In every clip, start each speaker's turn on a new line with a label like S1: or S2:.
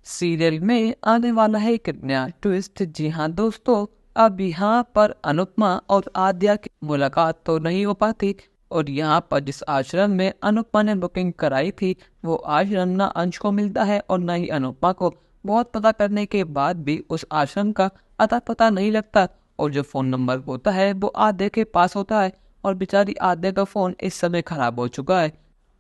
S1: Serial में आने वाला है एक नया ट्विस्ट। जी हाँ दोस्तों, अब यहाँ पर अनुपमा और आद्या की मुलाकात तो नहीं हो पाती। और यहाँ पर जिस आश्रम में अनुपमा ने बुकिंग कराई थी, वो आश्रम ना अंश को मिलता है और ना ही अनुपमा को। बहुत पता करने के बाद भी उस आश्रम का अता पता नहीं लगता। और जो फोन नंबर होता है वो आद्या के पास होता है, और बेचारी आद्या का फोन इस समय खराब हो चुका है।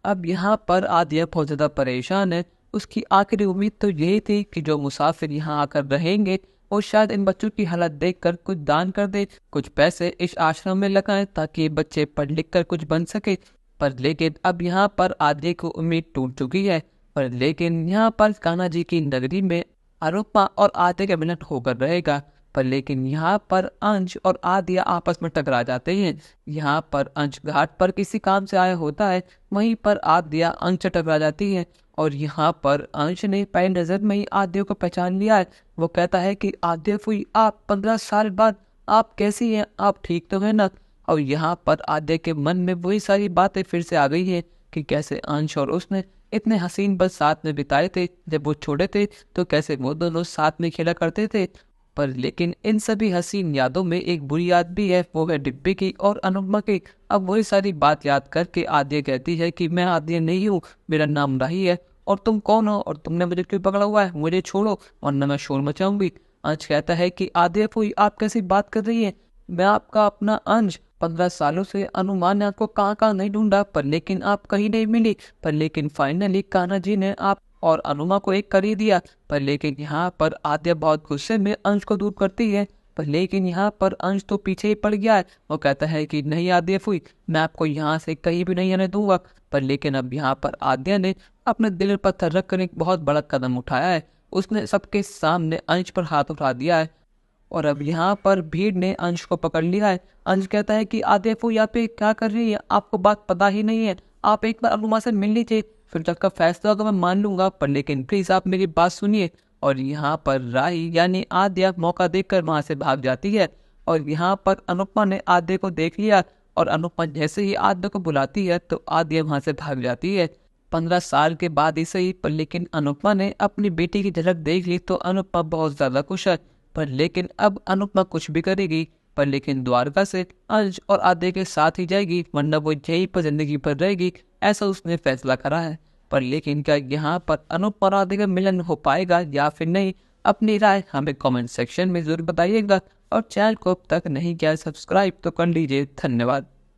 S1: अब यहाँ पर आद्या बहुत ज्यादा परेशान है। उसकी आखिरी उम्मीद तो यही थी कि जो मुसाफिर यहाँ आकर रहेंगे वो शायद इन बच्चों की हालत देखकर कुछ दान कर दे, कुछ पैसे इस आश्रम में लगाएं ताकि ये बच्चे पढ़ लिख कर कुछ बन सके। पर लेकिन अब यहाँ पर आद्या की उम्मीद टूट चुकी है। पर लेकिन यहाँ पर कान्हा जी की नगरी में अनुपमा और आद्या का मिलन होकर रहेगा। पर लेकिन यहाँ पर अंश और आद्या आपस में टकरा जाते हैं। यहाँ पर अंश घाट पर किसी काम से आया होता है, वहीं पर आद्या अंश से टकरा जाती है। और यहाँ पर अंश ने पहली नजर में ही आद्या को पहचान लिया है। वो कहता है कि आद्या फुई, आप 15 साल बाद आप कैसी हैं, आप ठीक तो है ना। और यहाँ पर आद्या के मन में वही सारी बातें फिर से आ गई है कि कैसे अंश और उसने इतने हसीन पल साथ में बिताए थे जब वो छोटे थे, तो कैसे वो दोनों साथ में खेला करते थे। पर लेकिन इन सभी हसीन यादों में एक बुरी याद भी है, वो है डिब्बे की और अनुपमा की। अब वही सारी बात याद करके आद्या कहती है कि मैं आद्या नहीं हूँ, मेरा नाम राही है। और तुम कौन हो और तुमने मुझे क्यों पकड़ा हुआ है, मुझे छोड़ो वरना मैं शोर मचाऊंगी। अंश कहता है कि आद्या फूई, आप कैसी बात कर रही है, मैं आपका अपना अंश 15 सालों से अनुमान ने आपको कहाँ कहाँ नहीं ढूंढा, पर लेकिन आप कहीं नहीं मिली। पर लेकिन फाइनली कान्हा जी ने आप और अनुमा को एक कर ही दिया। पर लेकिन यहाँ पर आद्या बहुत गुस्से में अंश को दूर करती है। पर लेकिन यहाँ पर अंश तो पीछे ही पड़ गया है। वो कहता है कि नहीं आद्या फुई, मैं आपको यहाँ से कहीं भी नहीं आने दूंगा। पर लेकिन अब यहाँ पर आद्या ने अपने दिल पर पत्थर रखकर एक बहुत बड़ा कदम उठाया है। उसने सबके सामने अंश पर हाथ उठा दिया है। और अब यहाँ पर भीड़ ने अंश को पकड़ लिया है। अंश कहता है कि आद्या फुई, आप ये क्या कर रही है, आपको बात पता ही नहीं है, आप एक बार अनुमा से मिल लीजिए, फिर जब का फैसला होगा मैं मान लूंगा। पर लेकिन प्लीज आप मेरी बात सुनिए। और यहाँ पर राही यानी आद्या मौका देखकर वहां से भाग जाती है। और यहाँ पर अनुपमा ने आद्या को देख लिया, और अनुपमा जैसे ही आद्या को बुलाती है तो आद्या वहां से भाग जाती है। 15 साल के बाद ही सही, पर लेकिन अनुपमा ने अपनी बेटी की झलक देख ली तो अनुपमा बहुत ज्यादा खुश है। पर लेकिन अब अनुपमा कुछ भी करेगी, पर लेकिन द्वारका से अंश और आद्या के साथ ही जाएगी, वरना वो यहीं पर जिंदगी भर रहेगी, ऐसा उसने फैसला करा है। पर लेकिन क्या यहाँ पर अनुपमा और आद्या का मिलन हो पाएगा या फिर नहीं, अपनी राय हमें कमेंट सेक्शन में जरूर बताइएगा। और चैनल को अब तक नहीं किया सब्सक्राइब तो कर लीजिए। धन्यवाद।